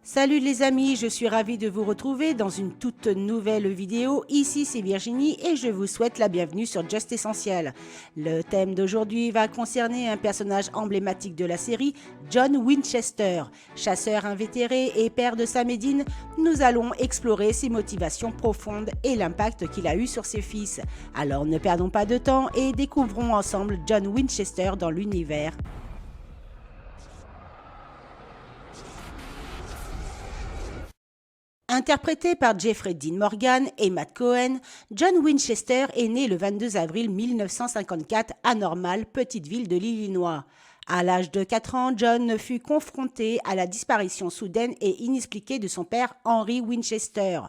Salut les amis, je suis ravie de vous retrouver dans une toute nouvelle vidéo. Ici c'est Virginie et je vous souhaite la bienvenue sur Just Essentiel. Le thème d'aujourd'hui va concerner un personnage emblématique de la série, John Winchester. Chasseur invétéré et père de Sam et Dean, nous allons explorer ses motivations profondes et l'impact qu'il a eu sur ses fils. Alors ne perdons pas de temps et découvrons ensemble John Winchester dans l'univers. Interprété par Jeffrey Dean Morgan et Matt Cohen, John Winchester est né le 22 avril 1954 à Normal, petite ville de l'Illinois. À l'âge de 4 ans, John fut confronté à la disparition soudaine et inexpliquée de son père Henry Winchester.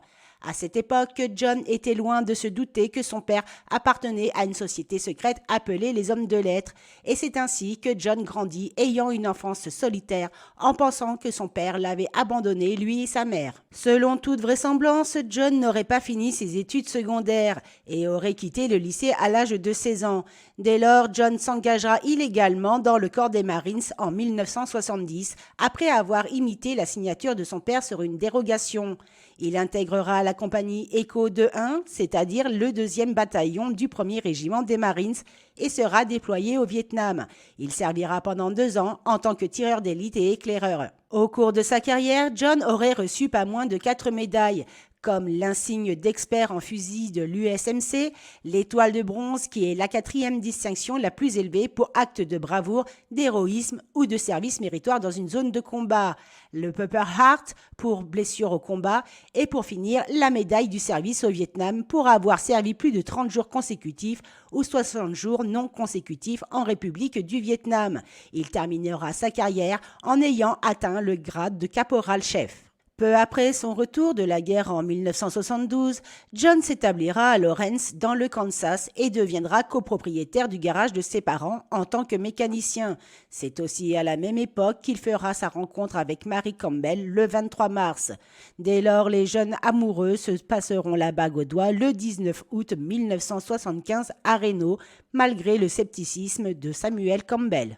À cette époque, John était loin de se douter que son père appartenait à une société secrète appelée les Hommes de Lettres, et c'est ainsi que John grandit ayant une enfance solitaire en pensant que son père l'avait abandonné, lui et sa mère. Selon toute vraisemblance, John n'aurait pas fini ses études secondaires et aurait quitté le lycée à l'âge de 16 ans. Dès lors, John s'engagera illégalement dans le corps des Marines en 1970 après avoir imité la signature de son père sur une dérogation. Il intégrera la compagnie Echo 2-1, c'est-à-dire le 2e bataillon du 1er régiment des Marines, et sera déployé au Vietnam. Il servira pendant 2 ans en tant que tireur d'élite et éclaireur. Au cours de sa carrière, John aurait reçu pas moins de 4 médailles, comme l'insigne d'expert en fusil de l'USMC, l'étoile de bronze qui est la 4e distinction la plus élevée pour acte de bravoure, d'héroïsme ou de service méritoire dans une zone de combat, le Purple Heart pour blessure au combat et pour finir la médaille du service au Vietnam pour avoir servi plus de 30 jours consécutifs ou 60 jours non consécutifs en République du Vietnam. Il terminera sa carrière en ayant atteint le grade de caporal-chef. Peu après son retour de la guerre en 1972, John s'établira à Lawrence dans le Kansas et deviendra copropriétaire du garage de ses parents en tant que mécanicien. C'est aussi à la même époque qu'il fera sa rencontre avec Mary Campbell le 23 mars. Dès lors, les jeunes amoureux se passeront la bague au doigt le 19 août 1975 à Reno, malgré le scepticisme de Samuel Campbell.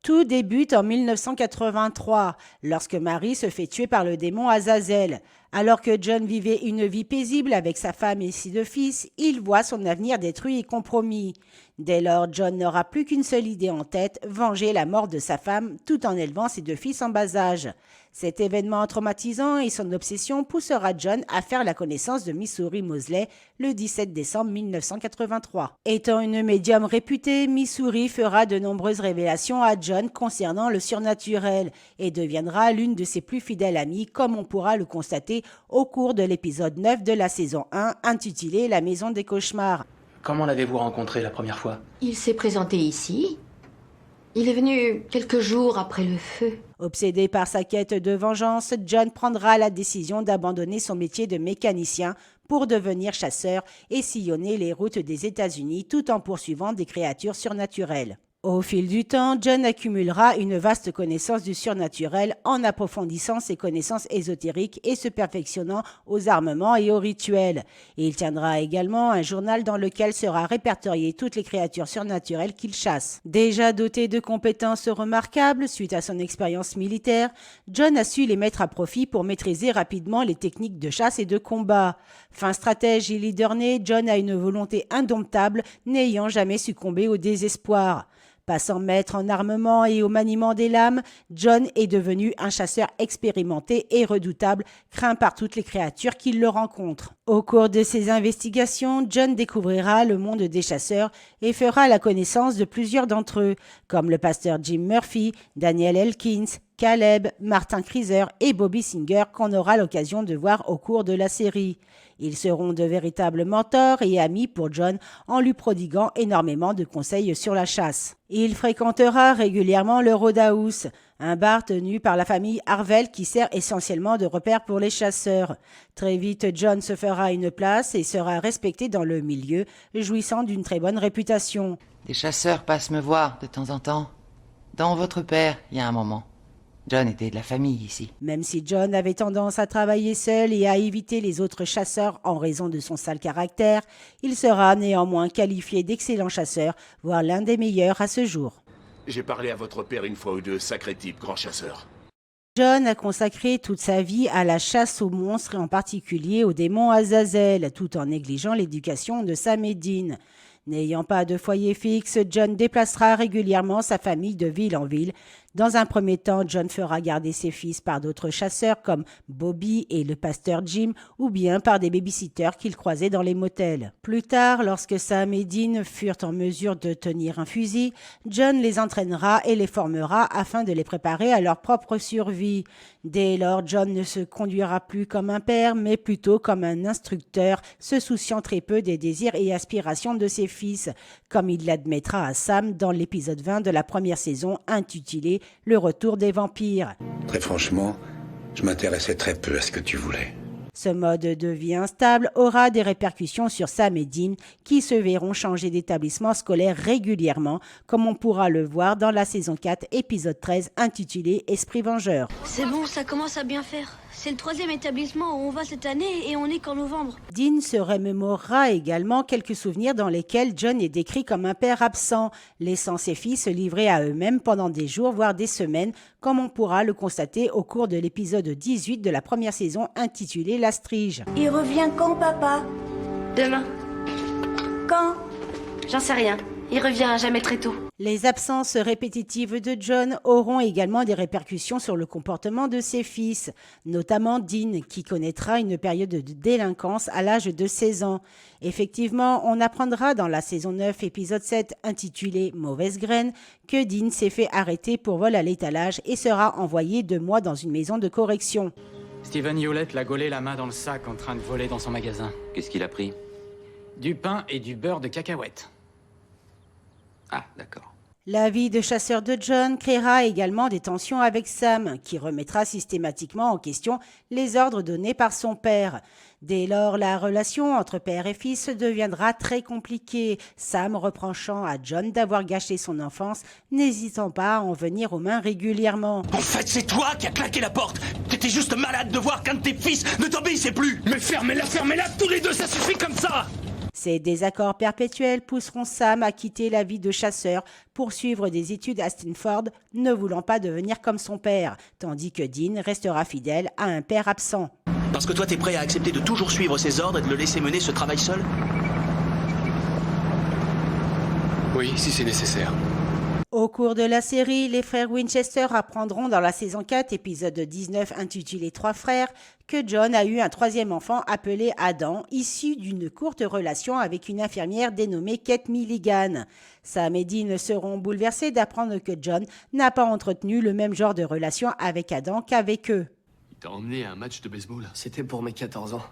Tout débute en 1983, lorsque Mary se fait tuer par le démon Azazel. Alors que John vivait une vie paisible avec sa femme et ses 2 fils, il voit son avenir détruit et compromis. Dès lors, John n'aura plus qu'une seule idée en tête, venger la mort de sa femme tout en élevant ses 2 fils en bas âge. Cet événement traumatisant et son obsession poussera John à faire la connaissance de Missouri Mosley le 17 décembre 1983. Étant une médium réputée, Missouri fera de nombreuses révélations à John concernant le surnaturel et deviendra l'une de ses plus fidèles amies, comme on pourra le constater au cours de l'épisode 9 de la saison 1 intitulé La Maison des Cauchemars. Comment l'avez-vous rencontré la première fois? Il s'est présenté ici. Il est venu quelques jours après le feu. Obsédé par sa quête de vengeance, John prendra la décision d'abandonner son métier de mécanicien pour devenir chasseur et sillonner les routes des États-Unis tout en poursuivant des créatures surnaturelles. Au fil du temps, John accumulera une vaste connaissance du surnaturel en approfondissant ses connaissances ésotériques et se perfectionnant aux armements et aux rituels. Il tiendra également un journal dans lequel sera répertorié toutes les créatures surnaturelles qu'il chasse. Déjà doté de compétences remarquables suite à son expérience militaire, John a su les mettre à profit pour maîtriser rapidement les techniques de chasse et de combat. Fin stratège et leader né, John a une volonté indomptable, n'ayant jamais succombé au désespoir. Passant maître en armement et au maniement des lames, John est devenu un chasseur expérimenté et redoutable, craint par toutes les créatures qui le rencontrent. Au cours de ses investigations, John découvrira le monde des chasseurs et fera la connaissance de plusieurs d'entre eux, comme le pasteur Jim Murphy, Daniel Elkins, Caleb, Martin Kriser et Bobby Singer qu'on aura l'occasion de voir au cours de la série. Ils seront de véritables mentors et amis pour John en lui prodiguant énormément de conseils sur la chasse. Il fréquentera régulièrement le Roadhouse, un bar tenu par la famille Harvell qui sert essentiellement de repère pour les chasseurs. Très vite, John se fera une place et sera respecté dans le milieu, jouissant d'une très bonne réputation. Des chasseurs passent me voir de temps en temps. Dans votre père, il y a un moment. John était de la famille ici. Même si John avait tendance à travailler seul et à éviter les autres chasseurs en raison de son sale caractère, il sera néanmoins qualifié d'excellent chasseur, voire l'un des meilleurs à ce jour. J'ai parlé à votre père une fois ou deux, sacré type, grand chasseur. John a consacré toute sa vie à la chasse aux monstres et en particulier au démon Azazel, tout en négligeant l'éducation de Sam et Dean. N'ayant pas de foyer fixe, John déplacera régulièrement sa famille de ville en ville. Dans un premier temps, John fera garder ses fils par d'autres chasseurs comme Bobby et le pasteur Jim ou bien par des babysitters qu'il croisait dans les motels. Plus tard, lorsque Sam et Dean furent en mesure de tenir un fusil, John les entraînera et les formera afin de les préparer à leur propre survie. Dès lors, John ne se conduira plus comme un père, mais plutôt comme un instructeur, se souciant très peu des désirs et aspirations de ses fils, comme il l'admettra à Sam dans l'épisode 20 de la première saison intitulé « Le retour des vampires ». Très franchement, je m'intéressais très peu à ce que tu voulais. Ce mode de vie instable aura des répercussions sur Sam et Dean qui se verront changer d'établissement scolaire régulièrement, comme on pourra le voir dans la saison 4, épisode 13, intitulé « Esprit vengeur ». C'est bon, ça commence à bien faire. C'est le 3e établissement où on va cette année et on est qu'en novembre. Dean se remémorera également quelques souvenirs dans lesquels John est décrit comme un père absent, laissant ses fils se livrer à eux-mêmes pendant des jours, voire des semaines, comme on pourra le constater au cours de l'épisode 18 de la première saison intitulé « La Strige ». Il revient quand, papa? Demain. Quand? J'en sais rien. Il revient jamais très tôt. Les absences répétitives de John auront également des répercussions sur le comportement de ses fils, notamment Dean, qui connaîtra une période de délinquance à l'âge de 16 ans. Effectivement, on apprendra dans la saison 9, épisode 7, intitulé « Mauvaise graine », que Dean s'est fait arrêter pour vol à l'étalage et sera envoyé 2 mois dans une maison de correction. Steven Hewlett l'a gaulé la main dans le sac en train de voler dans son magasin. Qu'est-ce qu'il a pris? Du pain et du beurre de cacahuète. Ah, d'accord. La vie de chasseur de John créera également des tensions avec Sam, qui remettra systématiquement en question les ordres donnés par son père. Dès lors, la relation entre père et fils deviendra très compliquée, Sam reprochant à John d'avoir gâché son enfance, n'hésitant pas à en venir aux mains régulièrement. En fait, c'est toi qui as claqué la porte. T'étais juste malade de voir qu'un de tes fils ne t'obéissait plus. Mais fermez-la, tous les deux, ça suffit comme ça. Ces désaccords perpétuels pousseront Sam à quitter la vie de chasseur pour suivre des études à Stanford, ne voulant pas devenir comme son père, tandis que Dean restera fidèle à un père absent. Parce que toi, t'es prêt à accepter de toujours suivre ses ordres et de le laisser mener ce travail seul? Oui, si c'est nécessaire. Au cours de la série, les frères Winchester apprendront dans la saison 4, épisode 19 intitulé « 3 frères », que John a eu un 3e enfant appelé Adam, issu d'une courte relation avec une infirmière dénommée Kate Milligan. Sam et Dean seront bouleversés d'apprendre que John n'a pas entretenu le même genre de relation avec Adam qu'avec eux. Il t'a emmené à un match de baseball? C'était pour mes 14 ans.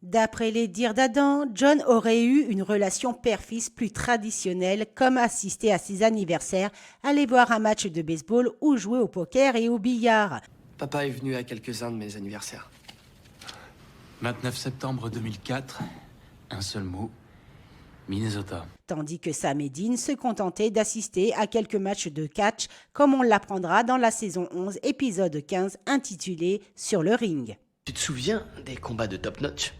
D'après les dires d'Adam, John aurait eu une relation père-fils plus traditionnelle, comme assister à ses anniversaires, aller voir un match de baseball ou jouer au poker et au billard. Papa est venu à quelques-uns de mes anniversaires. 29 septembre 2004, un seul mot, Minnesota. Tandis que Sam et Dean se contentaient d'assister à quelques matchs de catch, comme on l'apprendra dans la saison 11, épisode 15, intitulé « Sur le ring ». Tu te souviens des combats de Top Notch?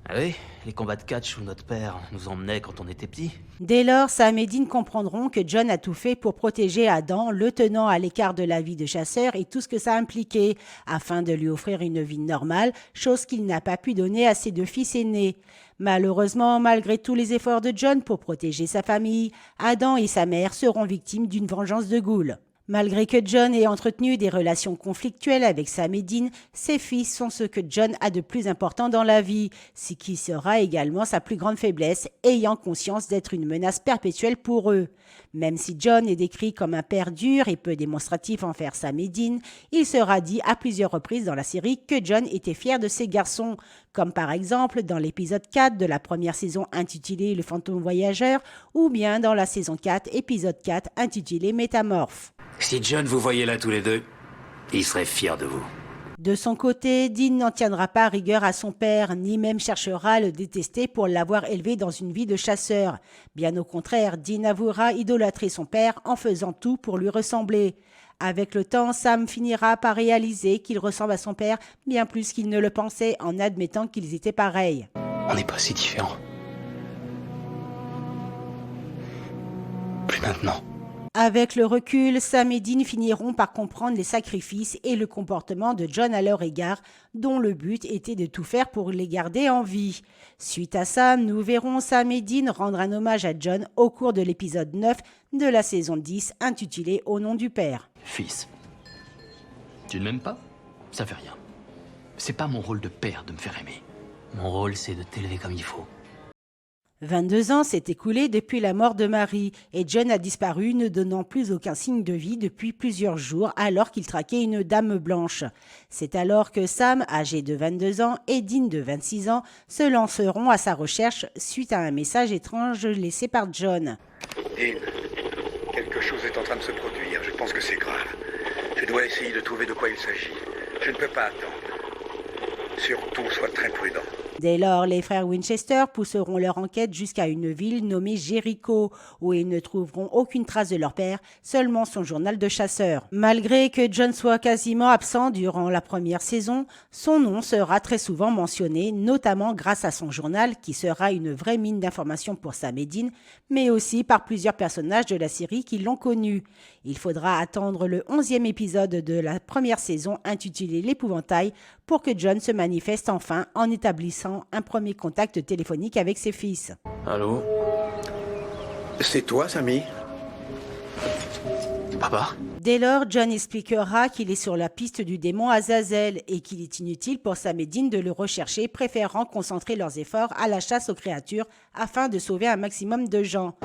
Ah oui, les combats de catch où notre père nous emmenait quand on était petits. Dès lors, Sam et Dean comprendront que John a tout fait pour protéger Adam, le tenant à l'écart de la vie de chasseur et tout ce que ça impliquait, afin de lui offrir une vie normale, chose qu'il n'a pas pu donner à ses 2 fils aînés. Malheureusement, malgré tous les efforts de John pour protéger sa famille, Adam et sa mère seront victimes d'une vengeance de Ghoul. Malgré que John ait entretenu des relations conflictuelles avec Sam et Dean, ses fils sont ce que John a de plus important dans la vie, ce qui sera également sa plus grande faiblesse, ayant conscience d'être une menace perpétuelle pour eux. Même si John est décrit comme un père dur et peu démonstratif envers Sam et Dean, il sera dit à plusieurs reprises dans la série que John était fier de ses garçons, comme par exemple dans l'épisode 4 de la première saison intitulé Le fantôme voyageur, ou bien dans la saison 4, épisode 4 intitulé Métamorphe. Si John vous voyait là tous les deux, il serait fier de vous. De son côté, Dean n'en tiendra pas rigueur à son père, ni même cherchera à le détester pour l'avoir élevé dans une vie de chasseur. Bien au contraire, Dean avouera idolâtrer son père en faisant tout pour lui ressembler. Avec le temps, Sam finira par réaliser qu'il ressemble à son père bien plus qu'il ne le pensait en admettant qu'ils étaient pareils. On n'est pas si différents. Plus maintenant. Avec le recul, Sam et Dean finiront par comprendre les sacrifices et le comportement de John à leur égard, dont le but était de tout faire pour les garder en vie. Suite à ça, nous verrons Sam et Dean rendre un hommage à John au cours de l'épisode 9 de la saison 10, intitulé Au nom du Père. Fils, tu ne m'aimes pas? Ça fait rien. C'est pas mon rôle de père de me faire aimer. Mon rôle, c'est de t'élever comme il faut. 22 ans s'est écoulé depuis la mort de Marie et John a disparu, ne donnant plus aucun signe de vie depuis plusieurs jours alors qu'il traquait une dame blanche. C'est alors que Sam, âgé de 22 ans, et Dean de 26 ans se lanceront à sa recherche suite à un message étrange laissé par John. Dean, quelque chose est en train de se produire. Je pense que c'est grave. Je dois essayer de trouver de quoi il s'agit. Je ne peux pas attendre. Surtout, sois très prudent. Dès lors, les frères Winchester pousseront leur enquête jusqu'à une ville nommée Jericho, où ils ne trouveront aucune trace de leur père, seulement son journal de chasseur. Malgré que John soit quasiment absent durant la première saison, son nom sera très souvent mentionné, notamment grâce à son journal qui sera une vraie mine d'informations pour Sam et Dean, mais aussi par plusieurs personnages de la série qui l'ont connu. Il faudra attendre le 11e épisode de la première saison intitulé L'épouvantail pour que John se manifeste enfin en établissant un premier contact téléphonique avec ses fils. Allô? C'est toi, Sammy? Papa? Dès lors, John expliquera qu'il est sur la piste du démon Azazel et qu'il est inutile pour Sam et Dean de le rechercher, préférant concentrer leurs efforts à la chasse aux créatures afin de sauver un maximum de gens.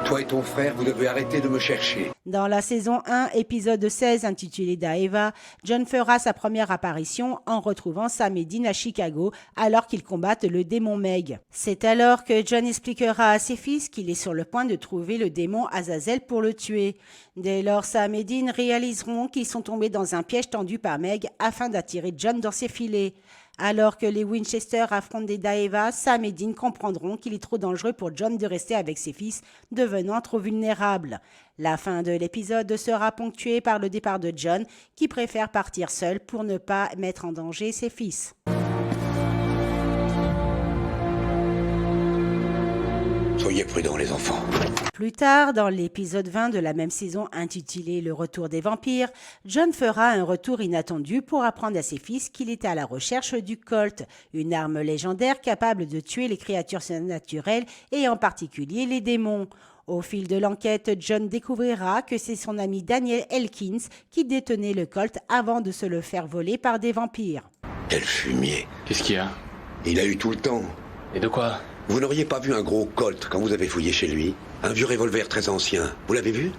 Toi et ton frère, vous devez arrêter de me chercher. Dans la saison 1, épisode 16 intitulé Daeva, John fera sa première apparition en retrouvant Sam et Dean à Chicago alors qu'ils combattent le démon Meg. C'est alors que John expliquera à ses fils qu'il est sur le point de trouver le démon Azazel pour le tuer. Dès lors, Sam et Dean réaliseront qu'ils sont tombés dans un piège tendu par Meg afin d'attirer John dans ses filets. Alors que les Winchester affrontent des Daeva, Sam et Dean comprendront qu'il est trop dangereux pour John de rester avec ses fils, devenant trop vulnérable. La fin de l'épisode sera ponctuée par le départ de John, qui préfère partir seul pour ne pas mettre en danger ses fils. Soyez prudents, les enfants. Plus tard, dans l'épisode 20 de la même saison intitulé Le retour des vampires, John fera un retour inattendu pour apprendre à ses fils qu'il était à la recherche du Colt, une arme légendaire capable de tuer les créatures surnaturelles et en particulier les démons. Au fil de l'enquête, John découvrira que c'est son ami Daniel Elkins qui détenait le Colt avant de se le faire voler par des vampires. Quel fumier. Qu'est-ce qu'il y a? Il a eu tout le temps. Et de quoi? Vous n'auriez pas vu un gros Colt quand vous avez fouillé chez lui? Un vieux revolver très ancien. Vous l'avez vu?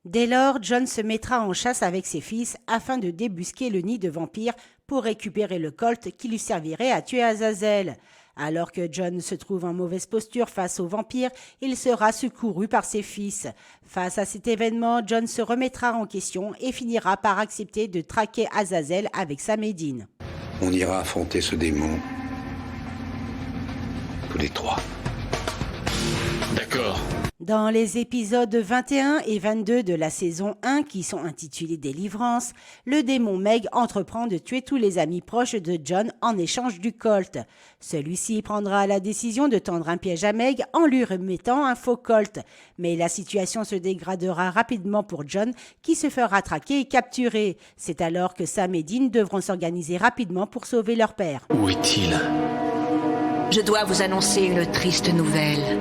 Dès lors, John se mettra en chasse avec ses fils afin de débusquer le nid de vampires pour récupérer le Colt qui lui servirait à tuer Azazel. Alors que John se trouve en mauvaise posture face aux vampires, il sera secouru par ses fils. Face à cet événement, John se remettra en question et finira par accepter de traquer Azazel avec Sam et Dean. On ira affronter ce démon. Tous les trois. D'accord. Dans les épisodes 21 et 22 de la saison 1, qui sont intitulés Délivrance, le démon Meg entreprend de tuer tous les amis proches de John en échange du Colt. Celui-ci prendra la décision de tendre un piège à Meg en lui remettant un faux Colt. Mais la situation se dégradera rapidement pour John, qui se fera traquer et capturer. C'est alors que Sam et Dean devront s'organiser rapidement pour sauver leur père. Où est-il? Je dois vous annoncer une triste nouvelle.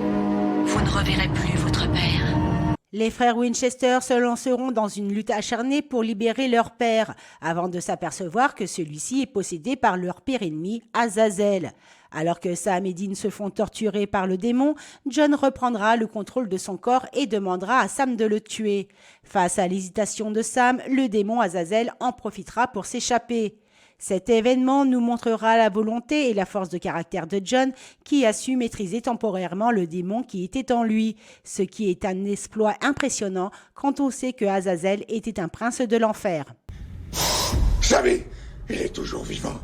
Vous ne reverrez plus votre père. Les frères Winchester se lanceront dans une lutte acharnée pour libérer leur père, avant de s'apercevoir que celui-ci est possédé par leur pire ennemi, Azazel. Alors que Sam et Dean se font torturer par le démon, John reprendra le contrôle de son corps et demandera à Sam de le tuer. Face à l'hésitation de Sam, le démon Azazel en profitera pour s'échapper. Cet événement nous montrera la volonté et la force de caractère de John qui a su maîtriser temporairement le démon qui était en lui, ce qui est un exploit impressionnant quand on sait que Azazel était un prince de l'enfer. Sammy, il est toujours vivant.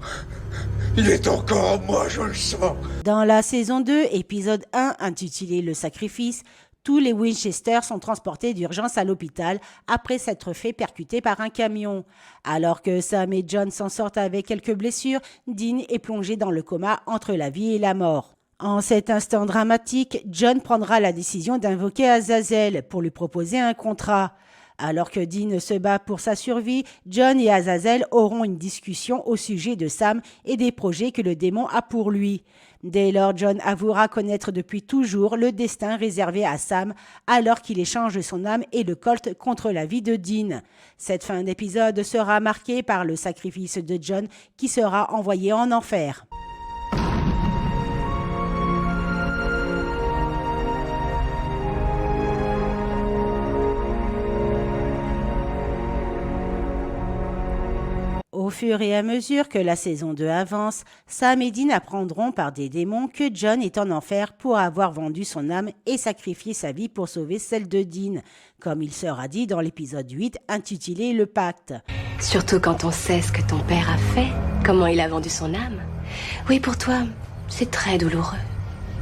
Il est encore en moi, je le sens. Dans la saison 2, épisode 1, intitulé Le Sacrifice, tous les Winchester sont transportés d'urgence à l'hôpital après s'être fait percuter par un camion. Alors que Sam et John s'en sortent avec quelques blessures, Dean est plongé dans le coma entre la vie et la mort. En cet instant dramatique, John prendra la décision d'invoquer Azazel pour lui proposer un contrat. Alors que Dean se bat pour sa survie, John et Azazel auront une discussion au sujet de Sam et des projets que le démon a pour lui. Dès lors, John avouera connaître depuis toujours le destin réservé à Sam alors qu'il échange son âme et le Colt contre la vie de Dean. Cette fin d'épisode sera marquée par le sacrifice de John qui sera envoyé en enfer. Au fur et à mesure que la saison 2 avance, Sam et Dean apprendront par des démons que John est en enfer pour avoir vendu son âme et sacrifié sa vie pour sauver celle de Dean, comme il sera dit dans l'épisode 8 intitulé « Le Pacte ». Surtout quand on sait ce que ton père a fait, comment il a vendu son âme. Oui, pour toi, c'est très douloureux.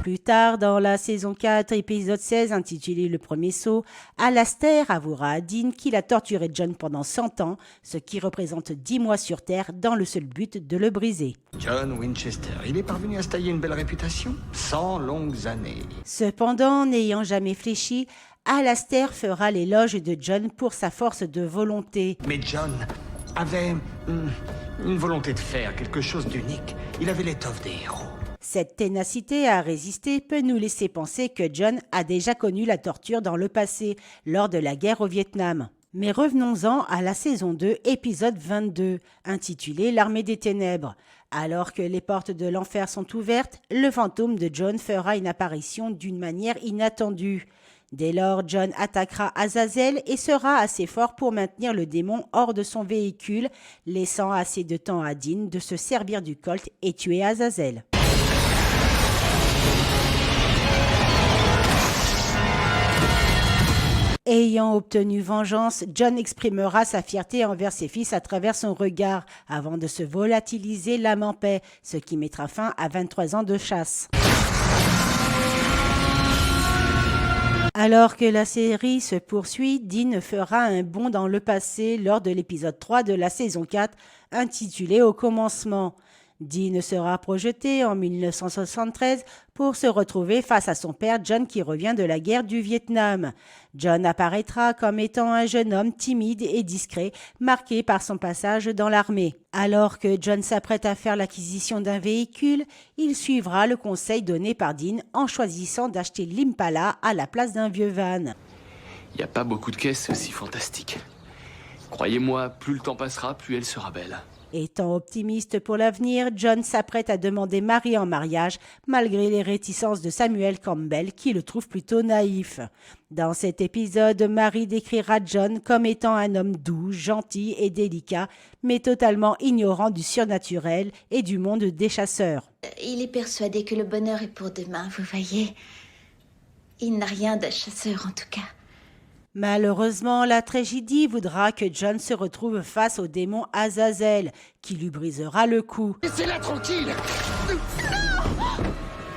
Plus tard, dans la saison 4, épisode 16, intitulé « Le premier saut », Alastair avouera à Dean qu'il a torturé John pendant 100 ans, ce qui représente 10 mois sur Terre, dans le seul but de le briser. John Winchester, il est parvenu à se tailler une belle réputation, 100 longues années. Cependant, n'ayant jamais fléchi, Alastair fera l'éloge de John pour sa force de volonté. Mais John avait une volonté de faire quelque chose d'unique. Il avait l'étoffe des héros. Cette ténacité à résister peut nous laisser penser que John a déjà connu la torture dans le passé, lors de la guerre au Vietnam. Mais revenons-en à la saison 2, épisode 22, intitulé « L'armée des ténèbres ». Alors que les portes de l'enfer sont ouvertes, le fantôme de John fera une apparition d'une manière inattendue. Dès lors, John attaquera Azazel et sera assez fort pour maintenir le démon hors de son véhicule, laissant assez de temps à Dean de se servir du Colt et tuer Azazel. Ayant obtenu vengeance, John exprimera sa fierté envers ses fils à travers son regard, avant de se volatiliser l'âme en paix, ce qui mettra fin à 23 ans de chasse. Alors que la série se poursuit, Dean fera un bond dans le passé lors de l'épisode 3 de la saison 4, intitulé « Au commencement ». Dean sera projeté en 1973 pour se retrouver face à son père John qui revient de la guerre du Vietnam. John apparaîtra comme étant un jeune homme timide et discret, marqué par son passage dans l'armée. Alors que John s'apprête à faire l'acquisition d'un véhicule, il suivra le conseil donné par Dean en choisissant d'acheter l'Impala à la place d'un vieux van. Il n'y a pas beaucoup de caisses aussi fantastiques. Croyez-moi, plus le temps passera, plus elle sera belle. Étant optimiste pour l'avenir, John s'apprête à demander Marie en mariage, malgré les réticences de Samuel Campbell, qui le trouve plutôt naïf. Dans cet épisode, Marie décrira John comme étant un homme doux, gentil et délicat, mais totalement ignorant du surnaturel et du monde des chasseurs. Il est persuadé que le bonheur est pour demain, vous voyez. Il n'a rien d'un chasseur, en tout cas. Malheureusement, la tragédie voudra que John se retrouve face au démon Azazel, qui lui brisera le cou. Laissez-la tranquille!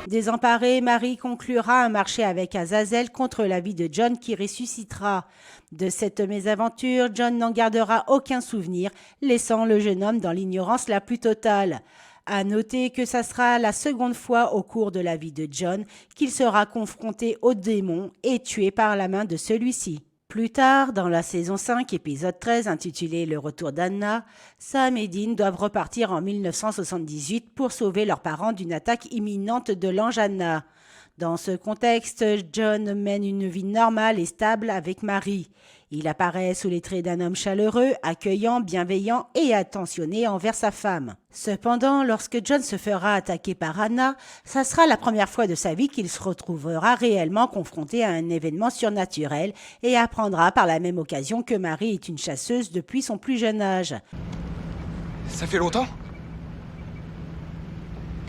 Désemparée, Marie conclura un marché avec Azazel contre la vie de John qui ressuscitera. De cette mésaventure, John n'en gardera aucun souvenir, laissant le jeune homme dans l'ignorance la plus totale. À noter que ça sera la seconde fois au cours de la vie de John qu'il sera confronté au démon et tué par la main de celui-ci. Plus tard, dans la saison 5, épisode 13, intitulé « Le retour d'Anna », Sam et Dean doivent repartir en 1978 pour sauver leurs parents d'une attaque imminente de l'ange Anna. Dans ce contexte, John mène une vie normale et stable avec Marie. Il apparaît sous les traits d'un homme chaleureux, accueillant, bienveillant et attentionné envers sa femme. Cependant, lorsque John se fera attaquer par Anna, ça sera la première fois de sa vie qu'il se retrouvera réellement confronté à un événement surnaturel et apprendra par la même occasion que Marie est une chasseuse depuis son plus jeune âge. Ça fait longtemps?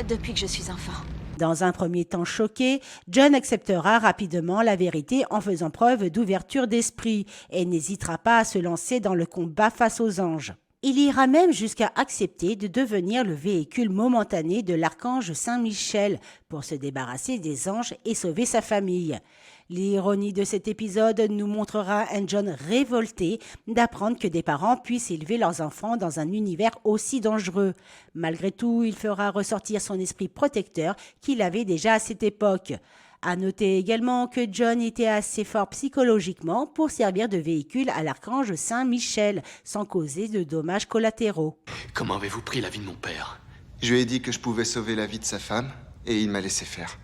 Depuis que je suis enfant. Dans un premier temps choqué, John acceptera rapidement la vérité en faisant preuve d'ouverture d'esprit et n'hésitera pas à se lancer dans le combat face aux anges. Il ira même jusqu'à accepter de devenir le véhicule momentané de l'archange Saint-Michel pour se débarrasser des anges et sauver sa famille. L'ironie de cet épisode nous montrera un John révolté d'apprendre que des parents puissent élever leurs enfants dans un univers aussi dangereux. Malgré tout, il fera ressortir son esprit protecteur qu'il avait déjà à cette époque. À noter également que John était assez fort psychologiquement pour servir de véhicule à l'archange Saint-Michel sans causer de dommages collatéraux. Comment avez-vous pris la vie de mon père? Je lui ai dit que je pouvais sauver la vie de sa femme et il m'a laissé faire.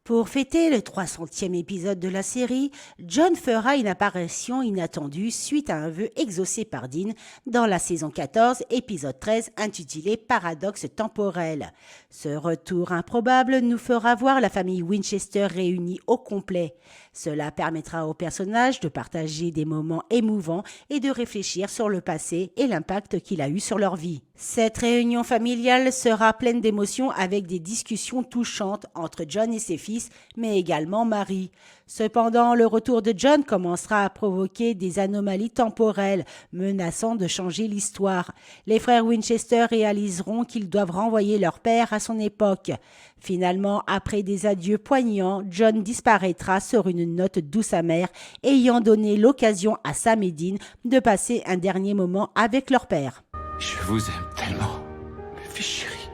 Pour fêter le 300e épisode de la série, John fera une apparition inattendue suite à un vœu exaucé par Dean dans la saison 14, épisode 13, intitulé Paradoxe temporel. Ce retour improbable nous fera voir la famille Winchester réunie au complet. Cela permettra aux personnages de partager des moments émouvants et de réfléchir sur le passé et l'impact qu'il a eu sur leur vie. Cette réunion familiale sera pleine d'émotions avec des discussions touchantes entre John et ses fils, mais également Marie. Cependant, le retour de John commencera à provoquer des anomalies temporelles, menaçant de changer l'histoire. Les frères Winchester réaliseront qu'ils doivent renvoyer leur père à son époque. Finalement, après des adieux poignants, John disparaîtra sur une note douce amère, ayant donné l'occasion à Sam et Dean de passer un dernier moment avec leur père. Je vous aime tellement, mes fils chéris.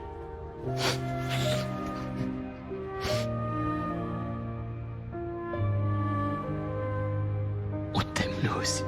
On t'aime nous aussi.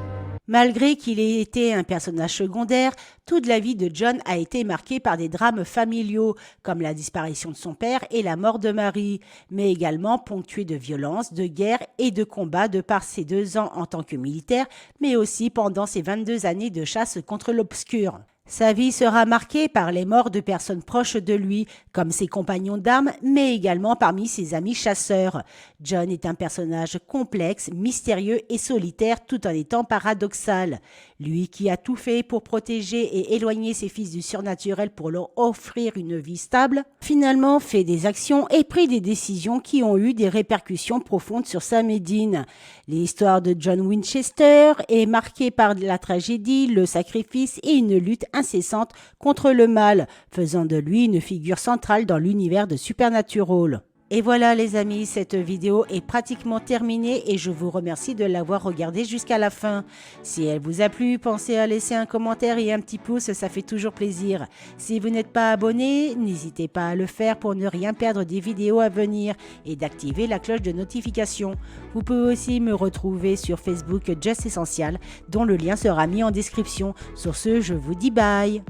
Malgré qu'il ait été un personnage secondaire, toute la vie de John a été marquée par des drames familiaux, comme la disparition de son père et la mort de Marie, mais également ponctuée de violences, de guerres et de combats de par ses 2 ans en tant que militaire, mais aussi pendant ses 22 années de chasse contre l'obscur. Sa vie sera marquée par les morts de personnes proches de lui, comme ses compagnons d'armes, mais également parmi ses amis chasseurs. John est un personnage complexe, mystérieux et solitaire tout en étant paradoxal. Lui qui a tout fait pour protéger et éloigner ses fils du surnaturel pour leur offrir une vie stable, finalement fait des actions et pris des décisions qui ont eu des répercussions profondes sur Sam et Dean. L'histoire de John Winchester est marquée par la tragédie, le sacrifice et une lutte incessante contre le mal, faisant de lui une figure centrale dans l'univers de Supernatural. Et voilà les amis, cette vidéo est pratiquement terminée et je vous remercie de l'avoir regardée jusqu'à la fin. Si elle vous a plu, pensez à laisser un commentaire et un petit pouce, ça fait toujours plaisir. Si vous n'êtes pas abonné, n'hésitez pas à le faire pour ne rien perdre des vidéos à venir et d'activer la cloche de notification. Vous pouvez aussi me retrouver sur Facebook Just Essential, dont le lien sera mis en description. Sur ce, je vous dis bye.